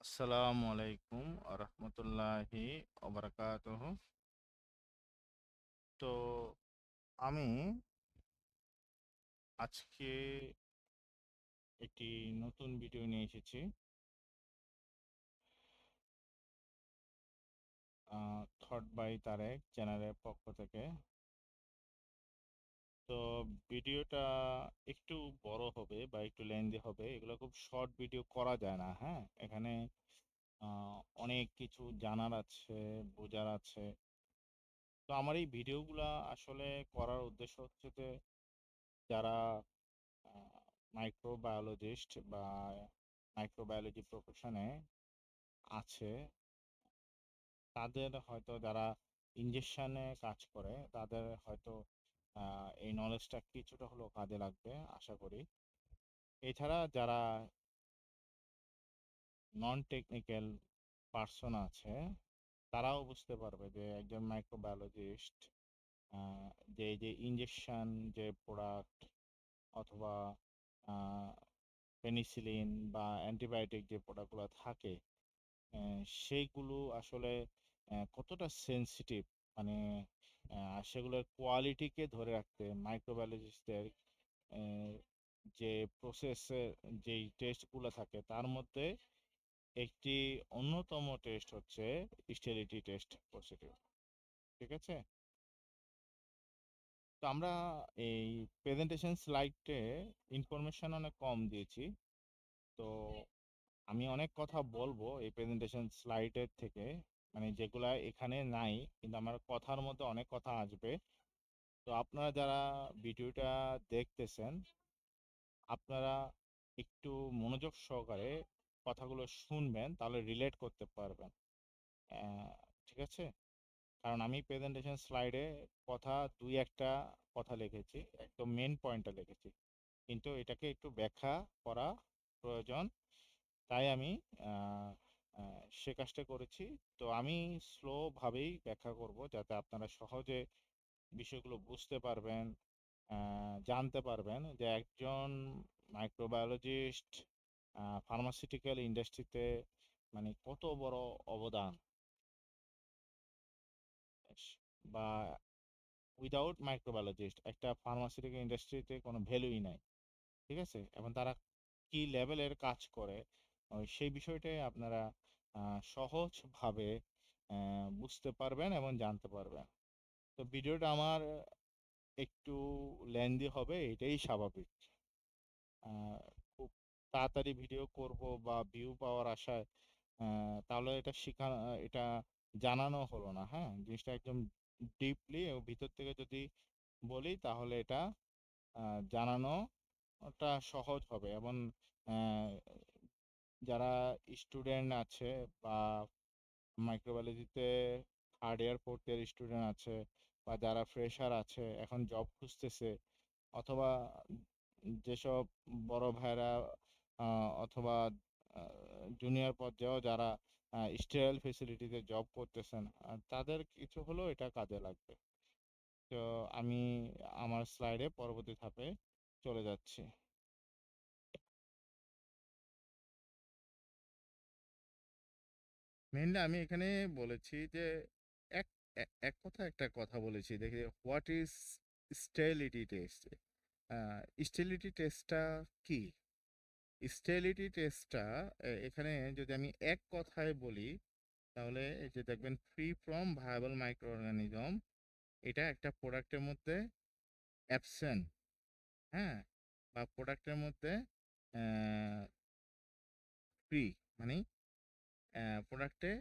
আসসালামু আলাইকুম রহমতুল্লাহি ওবরাকাতুহু। তো আমি আজকে একটি নতুন ভিডিও নিয়ে এসেছি থট বাই তারেক চ্যানেলের পক্ষ থেকে। তো ভিডিওটা একটু বড় হবে বা একটু লেন্দি হবে, এগুলো খুব শর্ট ভিডিও করা যায় না। হ্যাঁ, এখানে অনেক কিছু জানার আছে, বোঝার আছে। তো আমার এই ভিডিওগুলা আসলে করার উদ্দেশ্য হচ্ছে যে যারা মাইক্রোবায়োলজিস্ট বা মাইক্রোবায়োলজি প্রফেশনে আছে, তাদের হয়তো যারা ইনজেকশনে কাজ করে তাদের হয়তো এই নলেজটা কিছুটা হলেও কাজে লাগবে আশা করি। এছাড়া যারা নন টেকনিক্যাল পার্সন আছে, তারাও বুঝতে পারবে যে একজন মাইক্রোবায়োলজিস্ট যে যে ইনজেকশন, যে প্রোডাক্ট অথবা পেনিসিলিন বা অ্যান্টিবায়োটিক যে প্রোডাক্টগুলো থাকে, সেইগুলো আসলে কতটা সেনসিটিভ, মানে সেগুলোর কোয়ালিটিকে ধরে রাখতে মাইক্রোবায়োলজিস্টদের যে প্রসেসের যেই টেস্টগুলো থাকে তার মধ্যে একটি অন্যতম টেস্ট হচ্ছে স্টেরিলিটি টেস্ট প্রসিডিউর। ঠিক আছে? তো আমরা এই প্রেজেন্টেশন স্লাইডে ইনফরমেশন অনেক কম দিয়েছি। তো আমি অনেক কথা বলবো এই প্রেজেন্টেশন স্লাইডের থেকে, মানে যেগুলা এখানে নাই, কিন্তু আমার কথার মধ্যে অনেক কথা আসবে। তো আপনারা যারা ভিডিওটা দেখতেছেন, আপনারা একটু মনোযোগ সহকারে কথাগুলো শুনবেন, তাহলে রিলেট করতে পারবেন। আহ, ঠিক আছে? কারণ আমি প্রেজেন্টেশন স্লাইডে কথা দুই একটা কথা লিখেছি, একদম মেন পয়েন্টটা লিখেছি, কিন্তু এটাকে একটু ব্যাখ্যা করা প্রয়োজন। তাই আমি আহ, সে কাজটা করেছি। তো আমি স্লোভাবেই ব্যাখ্যা করব যাতে আপনারা সহজে বিষয়গুলো বুঝতে পারবেন, জানতে পারবেন যে একজন মাইক্রোবায়োলজিস্ট ফার্মাসিউটিক্যাল ইন্ডাস্ট্রিতে মানে কত বড় অবদান, বা উইদাউট মাইক্রোবায়োলজিস্ট একটা ফার্মাসিউটিক্যাল ইন্ডাস্ট্রিতে কোনো ভ্যালুই নাই। ঠিক আছে? এবং তারা কি লেভেলের কাজ করে, সেই বিষয়টাই আপনারা সহজভাবে বুঝতে পারবেন এবং জানতে পারবেন। তো ভিডিওটা আমার একটু লেন্দি হবে, এটাই স্বাভাবিক। আহ, খুব তাড়াতাড়ি ভিডিও করব বা ভিউ পাওয়ার আশায় তাহলে এটা এটা জানানো হলো না। হ্যাঁ, জিনিসটা একদম ডিপলি এবং ভিতর থেকে যদি বলি তাহলে এটা জানানোটা সহজ হবে। এবং আহ, যারা স্টুডেন্ট আছে বা মাইক্রোবায়োলজিতে third year fourth year student আছে, বা যারা ফ্রেশার আছে এখন জব খুঁজতেছে, অথবা যেসব বড় ভাইরা অথবা জুনিয়র পর্যায়েও যারা স্টেরাইল ফেসিলিটিতে জব করতেছেন, তাদের কিছু হলেও এটা কাজে লাগবে। তো আমি আমার স্লাইডে পরবর্তী ধাপে চলে যাচ্ছি। মেইনলি আমি এখানে বলেছি যে এক এক কথা একটা কথা বলেছি, দেখি what is sterility test. Sterility টেস্টটা কি? স্টেরিলিটি টেস্টটা এখানে যদি আমি এক কথায় বলি তাহলে এই যে দেখবেন free from viable micro organism, এটা একটা প্রোডাক্টের মধ্যে অ্যাবসেন্ট। হ্যাঁ, বা প্রোডাক্টের মধ্যে ফ্রি, মানে প্রোডাক্টে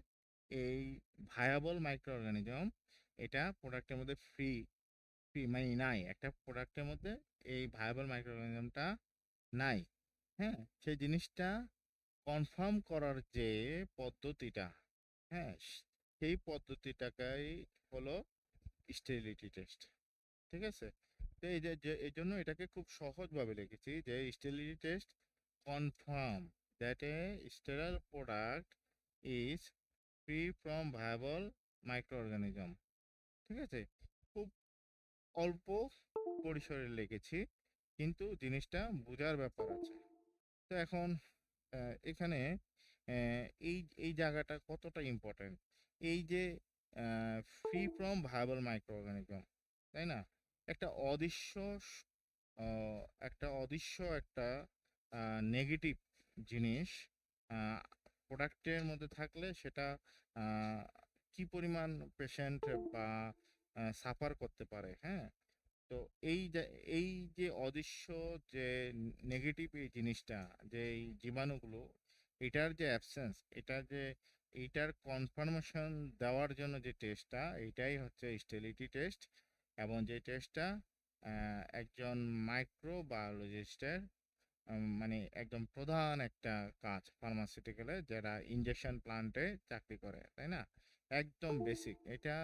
এই ভায়াবল মাইক্রো অর্গানিজম, এটা প্রোডাক্টের মধ্যে ফ্রি ফ্রি মানে নাই, একটা প্রোডাক্টের মধ্যে এই ভায়াবল মাইক্রো অর্গানিজমটা নাই। হ্যাঁ, সেই জিনিসটা কনফার্ম করার যে পদ্ধতিটা, হ্যাঁ, সেই পদ্ধতিটাকেই হলো স্টেরিলিটি টেস্ট। ঠিক আছে? তো এই জন্য এটাকে খুব সহজভাবে লিখেছি যে sterility test confirm that a sterile product is free from viable micro organism. ঠিক আছে? খুব অল্প পরিসরে লিখেছি, কিন্তু জিনিসটা বোঝার ব্যাপার আছে। তো এখন এখানে এই এই জায়গাটা কতটা ইম্পর্টেন্ট। এই যে free from viable micro organism, তাই না? একটা অদৃশ্য স- একটা অদৃশ্য একটা নেগেটিভ জিনিস প্রোডাক্টের মধ্যে থাকলে সেটা আহ, কি পরিমাণ পেশেন্ট বা সাফার করতে পারে, হ্যাঁ। তো এই যে অদৃশ্য যে নেগেটিভ এই জিনিসটা, যে এই জীবাণুগুলো, এটার যে অ্যাবসেন্স, এটা যে এইটার কনফার্মেশন দেওয়ার জন্য যে টেস্টটা, এইটাই হচ্ছে স্টেরিলিটি টেস্ট। এবং যে টেস্টটা একজন মাইক্রোবায়োলজিস্টের মানে একদম প্রধান একটা কাজ ফার্মাসিউটিক্যালে, যারা ইনজেকশন প্লান্টে চাকরি করে, তাই না? একদম বেসিক এটা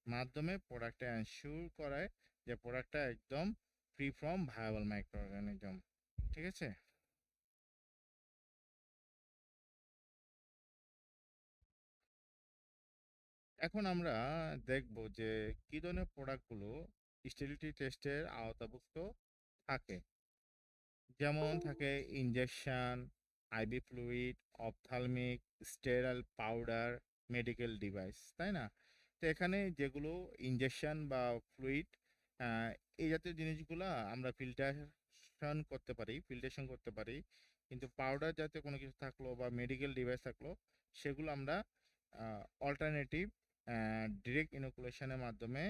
মাধ্যমে প্রোডাক্টটা এনশিওর করে যে প্রোডাক্টটা একদম free from viable micro organism. ঠিক আছে। এখন আমরা দেখব যে কি ধরনের প্রোডাক্টগুলো স্টেরিলিটি টেস্টের আওতাভুক্ত থাকে। যেমন থাকে injection, IV fluid, ophthalmic, sterile powder, medical device, তাই না? তো এখানে যেগুলো ইনজেকশন বা ফ্লুইড, এই জাতীয় জিনিসগুলো আমরা ফিল্ট্রেশন করতে পারি। কিন্তু পাউডার জাতীয় কোনো কিছু থাকলো বা মেডিকেল ডিভাইস থাকলো, সেগুলো আমরা অল্টারনেটিভ ডিরেক্ট ইনোকুলেশনের মাধ্যমে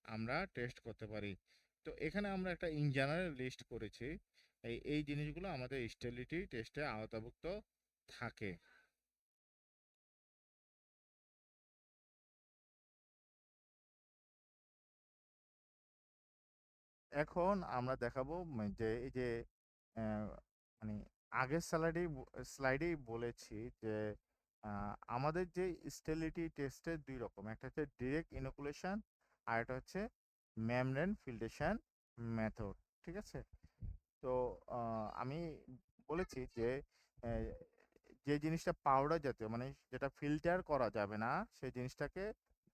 আমরা টেস্ট করতে পারি। তো এখানে আমরা একটা ইন জেনারেল লিস্ট করেছি। এই জিনিসগুলো আমাদের স্টেরিলিটি টেস্টে আওতাভুক্ত থাকে। এখন আমরা দেখাবো যে এই যে আহ, মানে আগের স্লাইডেই বলেছি যে আমাদের যে স্টেরিলিটি টেস্টের দুই রকম, একটা হচ্ছে ডিরেক্ট ইনোকুলেশন, আর একটা হচ্ছে মেমব্রেন ফিল্ট্রেশন মেথড। ঠিক আছে। তো আমি বলেছি যে আহ, যে জিনিসটা পাউডার জাতীয়, মানে যেটা ফিল্টার করা যাবে না, সেই জিনিসটাকে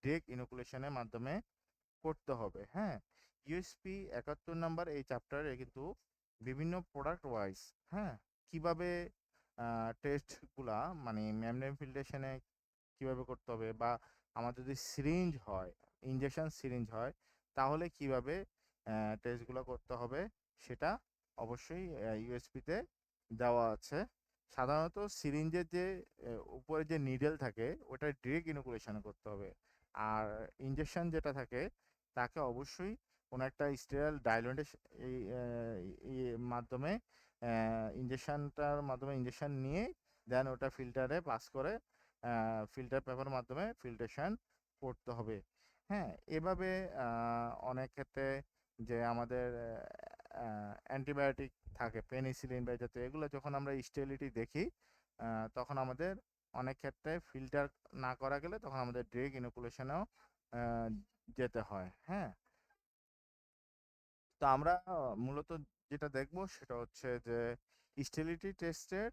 ডিরেক্ট ইনোকুলেশনের মাধ্যমে করতে হবে, হ্যাঁ। ইউএসপি 71 নম্বর এই চ্যাপ্টারে কিন্তু বিভিন্ন প্রোডাক্ট ওয়াইজ, হ্যাঁ, কিভাবে টেস্টগুলা মানে মেমব্রেন ফিল্ট্রেশনে কিভাবে করতে হবে, বা আমাদের যদি সিরিঞ্জ হয়, ইনজেকশন সিরিঞ্জ হয়, তাহলে কিভাবে টেস্টগুলো করতে হবে, সেটা অবশ্যই ইউএসপিতে দেওয়া আছে। সাধারণত সিরিঞ্জের যে উপরে যে নিডেল থাকে, ওটা ডিরেক্ট ইনোকুলেশন করতে হবে। আর ইনজেকশন যেটা থাকে, তাকে অবশ্যই কোনো একটা স্টেরাইল ডাইলুয়েন্টের এই মাধ্যমে ইনজেকশনটার মাধ্যমে ইনজেকশন নিয়ে দেন ওটা ফিল্টারে পাস করে ফিল্টার পেপার মাধ্যমে ফিল্ট্রেশন করতে হবে। হ্যাঁ, এভাবে অনেক ক্ষেত্রে যে আমাদের অ্যান্টিবায়োটিক থাকে, পেনিসিলিন বা এই জাতীয়, এগুলো যখন আমরা স্টেরিলিটি দেখি, তখন আমাদের অনেক ক্ষেত্রে ফিল্টার না করা গেলে তখন আমাদের ড্রেগ ইনোকুলেশনেও যেতে হয়, হ্যাঁ। তো আমরা মূলত যেটা দেখবো সেটা হচ্ছে যে স্টেরিলিটি টেস্টের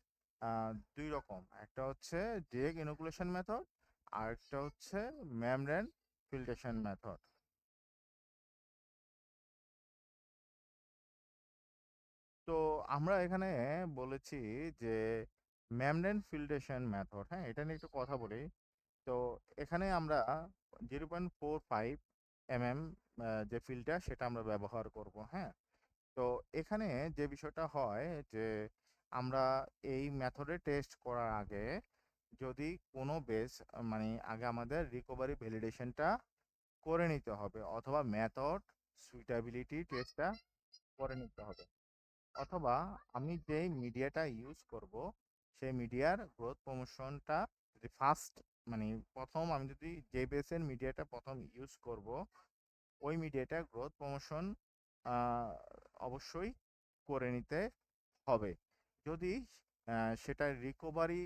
দুই রকম, একটা হচ্ছে ডিরেক্ট ইনোকুলেশন মেথড, আর একটা হচ্ছে মেমব্রেন ফিল্ট্রেশন মেথড। তো আমরা এখানে বলেছি যে মেমব্রেন ফিল্ট্রেশন মেথড, হ্যাঁ, এটা নিয়ে একটু কথা বলি। তো এখানে আমরা 0.45 mm যে ফিল্টার, সেটা আমরা ব্যবহার করব, হ্যাঁ। তো এখানে যে বিষয়টা হয় যে আমরা এই মেথডে টেস্ট করার আগে যদি কোনো বেস, মানে আগে আমাদের রিকভারি ভ্যালিডেশনটা করে নিতে হবে, অথবা মেথড সুইটেবিলিটি টেস্টটা করে নিতে হবে, অথবা আমি যেই মিডিয়াটা ইউজ করব সেই মিডিয়ার গ্রোথ প্রমোশনটা যদি ফার্স্ট, মানে প্রথম আমি যদি যে বেসের মিডিয়াটা প্রথম ইউজ করব, ওই মিডিয়াটা গ্রোথ প্রমোশন অবশ্যই করে নিতে হবে। যদি সেটা রিকভারি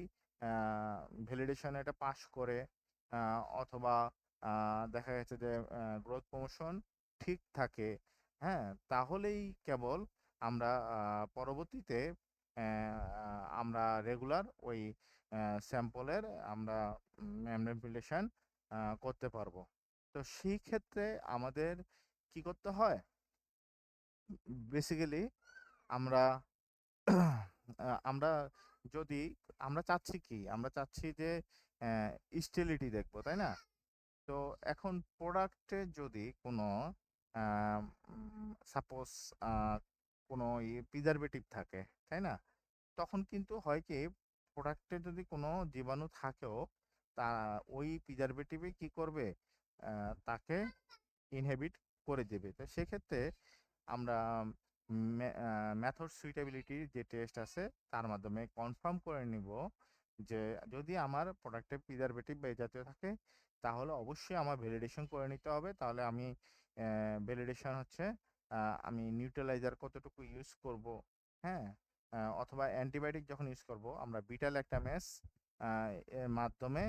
ভ্যালিডেশন এটা পাস করে, অথবা দেখা গেছে যে গ্রোথ প্রমোশন ঠিক থাকে, হ্যাঁ, তাহলেই কেবল আমরা পরবর্তীতে আমরা রেগুলার ওই স্যাম্পলের আমরা ম্যানিপুলেশন করতে পারবো। তো সেই ক্ষেত্রে আমাদের কি করতে হয়, বেসিক্যালি আমরা আমরা যদি আমরা চাচ্ছি কি, আমরা চাচ্ছি যে স্টেবিলিটি দেখবো, তাই না? তো এখন প্রোডাক্টে যদি কোনো সাপোজ কোনো প্রিজারভেটিভ থাকে, তাই না? তখন কিন্তু হয় কি, প্রোডাক্টে যদি কোনো জীবাণু থাকেও, তা ওই প্রিজারভেটিভে কি করবে, তাকে ইনহেবিট করে দেবে। তো সেক্ষেত্রে আমরা মেথড সুইটেবিলিটির যে টেস্ট আছে তার মাধ্যমে কনফার্ম করে নিব যে যদি আমার প্রোডাক্টে প্রিজারভেটিভ বা এই জাতীয় থাকে, তাহলে অবশ্যই আমার ভ্যালিডেশন করে নিতে হবে। তাহলে আমি ভ্যালিডেশন হচ্ছে আমি নিউট্রালাইজার কতটুকু ইউজ করব, হ্যাঁ, অথবা অ্যান্টিবায়োটিক যখন ইউজ করব আমরা বিটা ল্যাকটামেস এর মাধ্যমে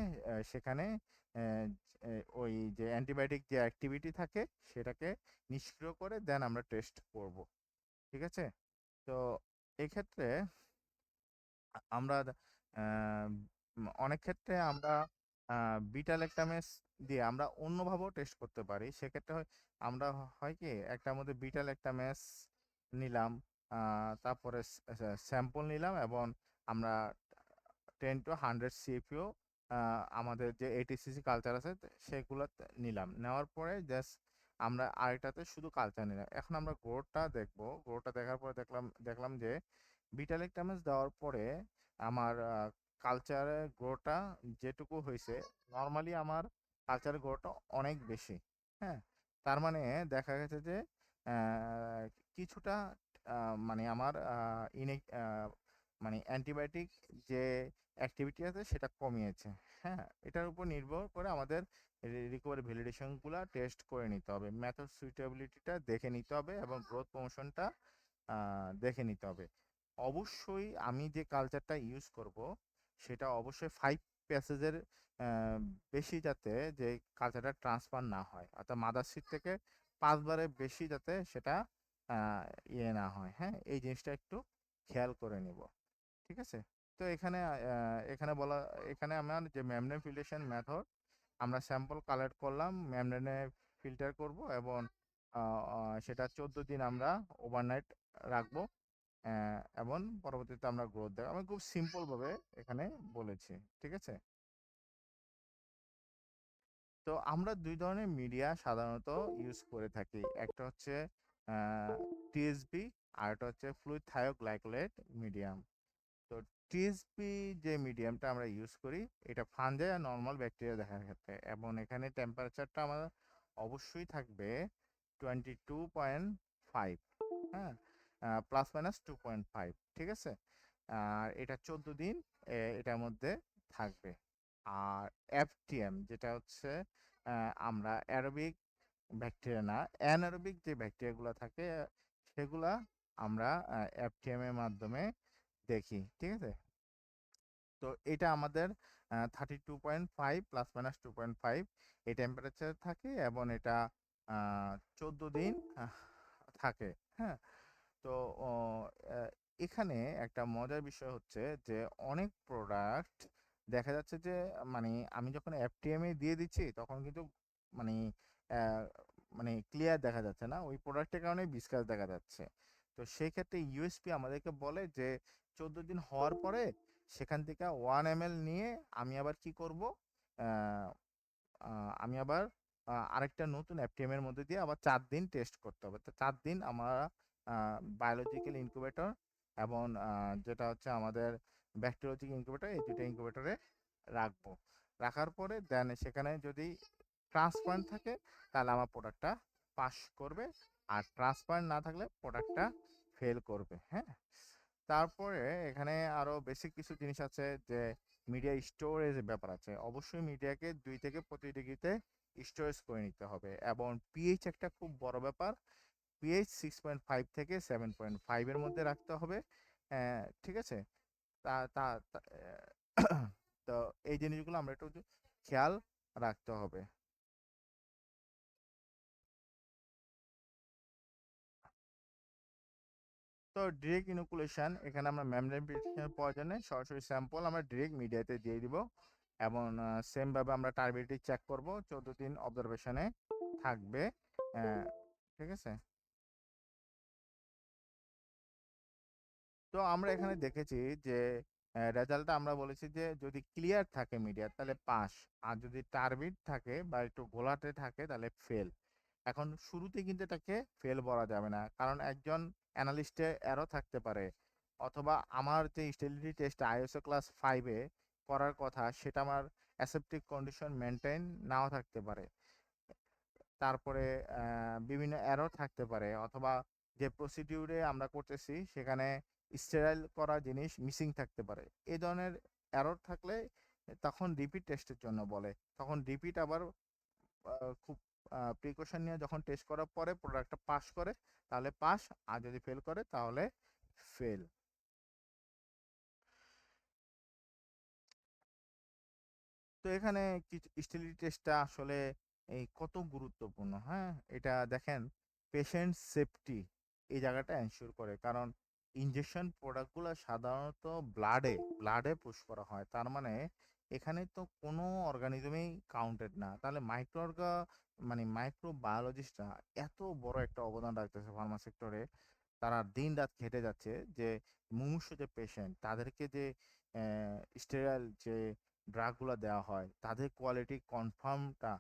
সেখানে আহ, ওই যে অ্যান্টিবায়োটিক যে অ্যাক্টিভিটি থাকে সেটাকে নিষ্ক্রিয় করে দেন আমরা টেস্ট করব। ঠিক আছে? তো এক্ষেত্রে আমরা অনেক ক্ষেত্রে আমরা বিটা ল্যাকটামেস দিয়ে আমরা অন্যভাবেও টেস্ট করতে পারি। সেক্ষেত্রে আমরা হয় কি, একটার মধ্যে বিটা ল্যাকটামেস নিলাম, তারপরে স্যাম্পল নিলাম, এবং আমরা 10 to 100 সিএফইউ আমাদের যে এটিসিসি কালচার আছে সেগুলো নিলাম, নেওয়ার পরে জাস্ট আমরা আরেকটাতে শুধু কালচার নিলাম। এখন আমরা গ্রোথটা দেখবো। গ্রোথটা দেখার পরে দেখলাম যে বিটালেকটামেজ দেওয়ার পরে আমার কালচারে গ্রোটা যেটুকু হয়েছে, নর্মালি আমার কালচারে গ্রোটা অনেক বেশি। হ্যাঁ, তার মানে দেখা গেছে যে আহ, কিছুটা মানে আমার মানে অ্যান্টিবায়োটিক যে অ্যাক্টিভিটি আছে সেটা কমিয়েছে। হ্যাঁ, এটার উপর নির্ভর করে আমাদের রিকভারি ভ্যালিডেশনগুলো টেস্ট করে নিতে হবে, মেথড সুইটেবিলিটিটা দেখে নিতে হবে, এবং গ্রোথ প্রমোশনটা দেখে নিতে হবে। অবশ্যই আমি যে কালচারটা ইউজ করব সেটা অবশ্যই 5 প্যাসেজের বেশি, যাতে যে কালচারটা ট্রান্সফার না হয়, অর্থাৎ মাদার সিড থেকে 5 বারের বেশি যাতে সেটা আহ, ইয়ে না হয়। হ্যাঁ, এই জিনিসটা একটু খেয়াল করে নিব। ঠিক আছে? তো এখানে আমার যে মেমব্রেন ফিল্ট্রেশন মেথড, আমরা স্যাম্পল কালেক্ট করলাম, মেমব্রেনে ফিল্টার করব, এবং সেটা 14 দিন আমরা ওভারনাইট রাখবো, এবং পরবর্তীতে আমরা গ্রোথ দেখাবো। আমি খুব সিম্পল ভাবে এখানে বলেছি। ঠিক আছে? তো আমরা দুই ধরনের মিডিয়া সাধারণত ইউজ করে থাকি। একটা হচ্ছে টিএসবি, আর একটা হচ্ছে ফ্লুইড থায়োগ্লাইকোলেট মিডিয়াম। তো টিএসপি যে মিডিয়ামটা আমরা ইউজ করি, এটা ফাঞ্জাই আর নর্মাল ব্যাকটেরিয়া দেখার ক্ষেত্রে, এবং এখানে টেম্পারেচারটা আমার অবশ্যই থাকবে 22.5, হ্যাঁ, +- 2.5। ঠিক আছে? আর এটা 14 দিন এটার মধ্যে থাকবে। আর এফটিএম যেটা হচ্ছে আমরা অ্যারোবিক ব্যাকটেরিয়া না, অ্যানারোবিক যে ব্যাকটেরিয়াগুলো থাকে সেগুলা আমরা এফটিএম এর মাধ্যমে দেখি। ঠিক আছে? তো এটা আমাদের 32.5 +- 2.5 এই টেম্পারেচার থাকে, এবং এটা 14 দিন থাকে। হ্যাঁ, তো ও, আহ, এখানে একটা মজার বিষয় হচ্ছে যে অনেক প্রোডাক্ট দেখা যাচ্ছে যে মানে আমি যখন এফটিএম এ দিয়ে দিচ্ছি তখন কিন্তু মানে আহ, মানে ক্লিয়ার দেখা যাচ্ছে না, ওই প্রোডাক্টের কারণে বিসকাস দেখা যাচ্ছে। তো সেই ক্ষেত্রে ইউএসপি আমাদেরকে বলে যে 14 দিন হওয়ার পরে সেখান থেকে 1 ml নিয়ে আমি আবার কি করব, আহ, আমি আবার আরেকটা নতুন এফটিএম এর মধ্যে দিয়ে আবার 4 দিন টেস্ট করতে হবে। তো 4 দিন আমরা বায়োলজিক্যাল ইনকিউবেটর এবং যেটা হচ্ছে আমাদের ব্যাকটেরিওলজিক্যাল ইনকিউবেটর, এই দুটো ইনকিউবেটরে রাখবো। রাখার পরে দেন সেখানে যদি ট্রান্সপারেন্ট থাকে তাহলে আমার প্রোডাক্টটা পাস করবে, আর ট্রান্সপারেন্ট না থাকলে প্রোডাক্টটা ফেল করবে। হ্যাঁ, তারপরে এখানে আরো বেসিক কিছু জিনিস আছে, যে মিডিয়া স্টোরেজ ব্যাপার আছে। অবশ্যই মিডিয়াকে 2 থেকে 25 ডিগ্রিতে স্টোরেজ করে নিতে হবে, এবং পিএইচ একটা খুব বড় ব্যাপার। পিএইচ 6.5 থেকে 7.5 এর মধ্যে রাখতে হবে। ঠিক আছে? তা তা তা- তো এই জিনিসগুলো আমরা একটু খেয়াল রাখতে হবে। তো ডিরেক্ট ইনোকুলেশন, এখানে আমরা মেমব্রেন প্রিপারেশনের প্রয়োজনে সরাসরি স্যাম্পল আমরা ডিরেক্ট মিডিয়াতে দিয়ে দিব, এবং সেম ভাবে আমরা টার্বিডিটি চেক করব, 14 দিন অবজারভেশনে থাকবে। আহ, ঠিক আছে? তো আমরা এখানে দেখেছি যে রেজাল্টটা আমরা বলেছি যে যদি ক্লিয়ার থাকে মিডিয়া তাহলে পাস, আর যদি টার্বিড থাকে বা একটু ঘোলাটে থাকে তাহলে ফেল। এখন শুরুতে কিন্তু এটাকে ফেল বলা যাবে না, কারণ একজন অ্যানালিস্টে এরও থাকতে পারে, অথবা আমার যে স্টেবিলিটি টেস্ট আইএসও ক্লাস 5-এ করার কথা সেটা আমার অ্যাসেপ্টিক কন্ডিশন মেনটেন নাও থাকতে পারে। তারপরে বিভিন্ন এরর থাকতে পারে, অথবা যে প্রসিডিউরে আমরা করতেছি সেখানে স্টেরাইল করা জিনিস মিসিং থাকতে পারে। এই ধরনের এরর থাকলে তখন রিপিট টেস্টের জন্য বলে। তখন রিপিট আবার খুব প্রিকশন নিয়ে যখন টেস্ট করার পরে প্রোডাক্টটা পাস করে তাহলে পাস, আর যদি ফেল করে তাহলে ফেল। তো এখানে কিছু স্টেরিলিটি টেস্টটা আসলে এই কত গুরুত্বপূর্ণ, হ্যাঁ, এটা দেখেন, পেশেন্ট সেফটি এই জায়গাটা এনশিওর করে, কারণ ইনজেকশন প্রোডাক্টগুলো সাধারণত ব্লাডে পুশ করা হয়, তার মানে এখানে তো কোনো অর্গানিজমেই কাউন্টেড না, তাহলে মানে মাইক্রোবায়োলজিস্টরা এত বড় একটা অবদান রাখতেছে ফার্মা সেক্টরে। তারা দিন রাত খেটে যাচ্ছে যে মুমূর্ষু যে পেশেন্ট তাদেরকে যে স্টেরাইল যে ড্রাগগুলো দেওয়া হয় তাদের কোয়ালিটি কনফার্মটা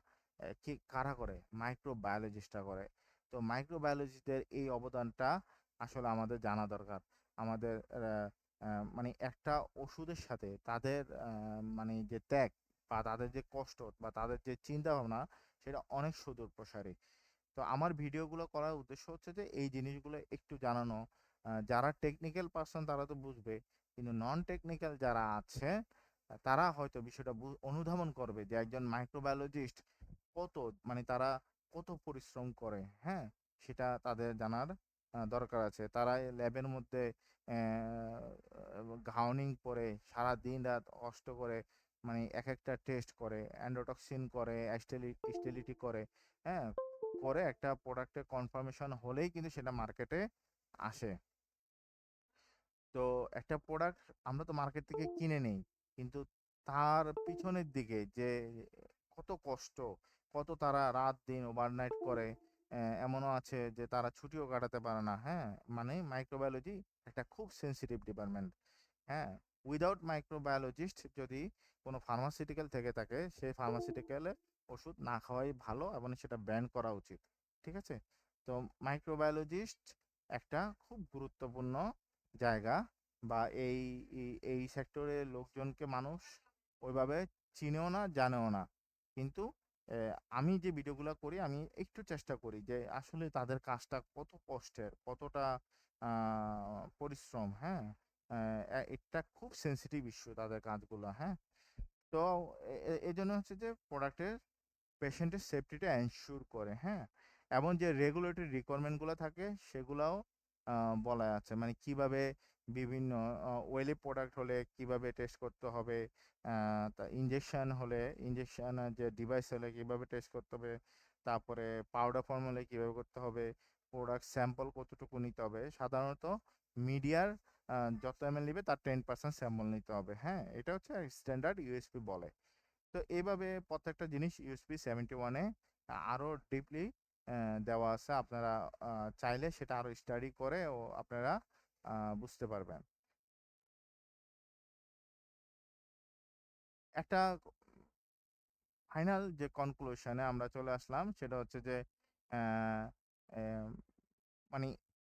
কি কারা করে? মাইক্রোবায়োলজিস্টরা করে। তো মাইক্রোবায়োলজিস্টদের এই অবদানটা আসলে আমাদের জানা দরকার। আমাদের মানে একটা ওষুধের সাথে তাদের মানে যে ত্যাগ বা তাদের যে কষ্ট বা তাদের যে চিন্তা ভাবনা সেটা অনেক সুদূর প্রসারী। তো আমার ভিডিওগুলো করার উদ্দেশ্য হচ্ছে যে এই জিনিসগুলো একটু জানানো। যারা টেকনিক্যাল পারসন তারা তো বুঝবে, কিন্তু নন টেকনিক্যাল যারা আছে তারা হয়তো বিষয়টা অনুধাবন করবে যে একজন মাইক্রোবায়োলজিস্ট কত, মানে তারা কত পরিশ্রম করে, হ্যাঁ, সেটা তাদের জানার দরকার আছে। তারা ল্যাবের মধ্যে ঘাউনিং করে সারা দিন রাত কষ্ট করে, মানে এক একটা টেস্ট করে, অ্যান্ডোটক্সিন করে, স্টেরিলিটি করে, হ্যাঁ, করে একটা প্রোডাক্টের কনফার্মেশন হলেই কিন্তু সেটা মার্কেটে আসে। তো একটা প্রোডাক্ট আমরা তো মার্কেট থেকে কিনে নেই, কিন্তু তার পিছনের দিকে যে কত কষ্ট, কত তারা রাত দিন ওভারনাইট করে, এমনও আছে যে তারা ছুটিও কাটাতে পারে না, হ্যাঁ, মানে মাইক্রোবায়োলজি একটা খুব সেন্সিটিভ ডিপার্টমেন্ট, হ্যাঁ। উইদাউট মাইক্রোবায়োলজিস্ট যদি কোনো ফার্মাসিউটিক্যাল থেকে থাকে সেই ফার্মাসিউটিক্যালে ওষুধ না খাওয়াই ভালো এবং সেটা ব্যান করা উচিত, ঠিক আছে? তো মাইক্রোবায়োলজিস্ট একটা খুব গুরুত্বপূর্ণ জায়গা, বা এই সেক্টরের লোকজনকে মানুষ ওইভাবে চিনেও না, জানেও না, কিন্তু আমি যে ভিডিওগুলো করি আমি একটু চেষ্টা করি যে আসলে তাদের কাজটা কত কষ্টের, কতটা পরিশ্রম, হ্যাঁ। এটা খুব সেন্সিটিভ ইস্যু তাদের কাজগুলো, হ্যাঁ। তো এই জন্য হচ্ছে যে প্রোডাক্টের পেশেন্টের সেফটিটা এনশিওর করে, হ্যাঁ। এবং যে রেগুলেটরি রিকোয়ারমেন্টগুলো থাকে সেগুলাও বলা আছে, মানে কিভাবে বিভিন্ন ওয়েলি প্রোডাক্ট হলে কিভাবে টেস্ট করতে হবে, তা ইনজেকশন হলে ইনজেকশন যে ডিভাইস হলে কিভাবে টেস্ট করতে হবে, তারপরে পাউডার ফর্ম হলে কিভাবে করতে হবে, প্রোডাক্ট স্যাম্পল কতটুকু নিতে হবে, সাধারণত মিডিয়ার যত এমএল নিবে তার 10% স্যাম্পল নিতে হবে, হ্যাঁ, এটা হচ্ছে স্ট্যান্ডার্ড ইউএসপি বলে। তো এইভাবে প্রত্যেকটা জিনিস ইউএসপি 71-এ আরো ডিপলি দেওয়া আছে, আপনারা চাইলে সেটা আরো স্টাডি করে ও আপনারা বুঝতে পারবেন। একটা ফাইনাল যে কনক্লুশনে আমরা চলে আসলাম সেটা হচ্ছে যে আহ, আহ, মানে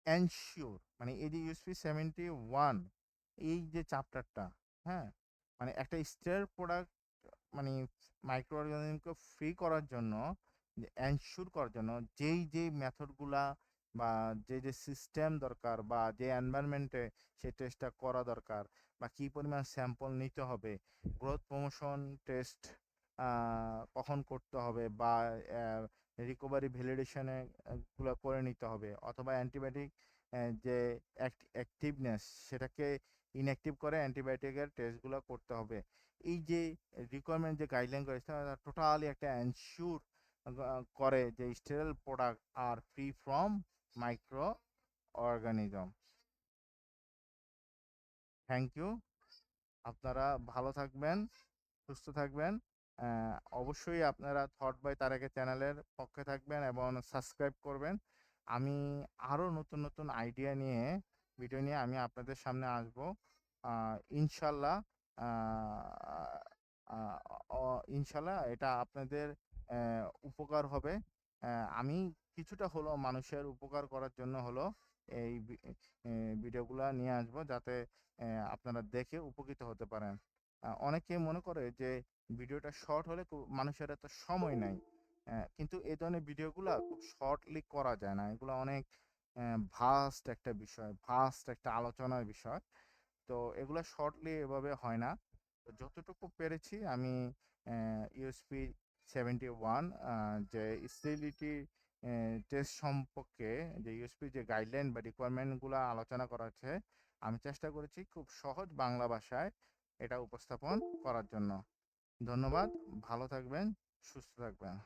এনশিওর, মানে এই যে ইউএসপি 71 এই যে চ্যাপ্টারটা, হ্যাঁ, মানে একটা স্টের প্রোডাক্ট, মানে মাইক্রো অর্গানিজমকে ফ্রি করার জন্য, এনশিওর করার জন্য যেই মেথডগুলা বা যে সিস্টেম দরকার বা যে এনভায়রনমেন্টে সেই টেস্টটা করা দরকার, বা কী পরিমাণ স্যাম্পল নিতে হবে, গ্রোথ প্রমোশন টেস্ট কখন করতে হবে, বা রিকভারি ভ্যালিডেশনে গুলো করে নিতে হবে, অথবা অ্যান্টিবায়োটিক যে অ্যাক্টিভনেস সেটাকে ইনঅ্যাক্টিভ করে অ্যান্টিবায়োটিকের টেস্টগুলো করতে হবে। এই যে রিকোয়ারমেন্ট যে গাইডলাইন করেছে টোটালি একটা এনশিওর করে যে স্টেরাইল প্রোডাক্ট আর free from micro organism. Thank you. আপনারা ভালো থাকবেন, সুস্থ থাকবেন। অবশ্যই আপনারা থট বাই তারেকের চ্যানেলের পক্ষে থাকবেন এবং সাবস্ক্রাইব করবেন। আমি আরও নতুন নতুন আইডিয়া নিয়ে ভিডিও নিয়ে আমি আপনাদের সামনে আসব। ইনশাল্লাহ আহ, আহ, ইনশাল্লাহ এটা আপনাদের উপকার হবে। আমি কিছুটা হলো মানুষের উপকার করার জন্য হলো এই ভিডিওগুলা নিয়ে আসবো, যাতে আপনারা দেখে উপকৃত হতে পারেন। অনেকে মনে করে যে ভিডিওটা শর্ট হলে মানুষের এত সময় নাই। কিন্তু এই ধরনের ভিডিওগুলা খুব শর্টলি করা যায় না, এগুলো অনেক ভাস্ট একটা বিষয়, ভাস্ট একটা আলোচনার বিষয়। তো এগুলা শর্টলি এভাবে হয় না। তো যতটুকু পেরেছি আমি ইউএসপি 71 যে স্টেবিলিটি টেস্ট সম্পর্কে, যে ইউএসপি যে গাইডলাইন বা রিকোয়ারমেন্টগুলো আলোচনা করা হচ্ছে, আমি চেষ্টা করেছি খুব সহজ বাংলা ভাষায় এটা উপস্থাপন করার জন্য। ধন্যবাদ। ভালো থাকবেন, সুস্থ থাকবেন।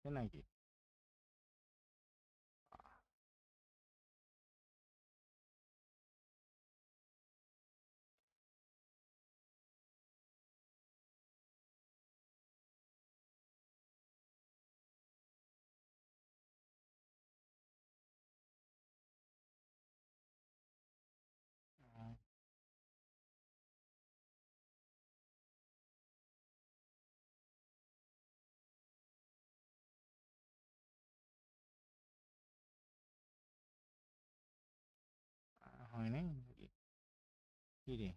তাই নাকি? আহ, হয় নাই নাকি? কি রে?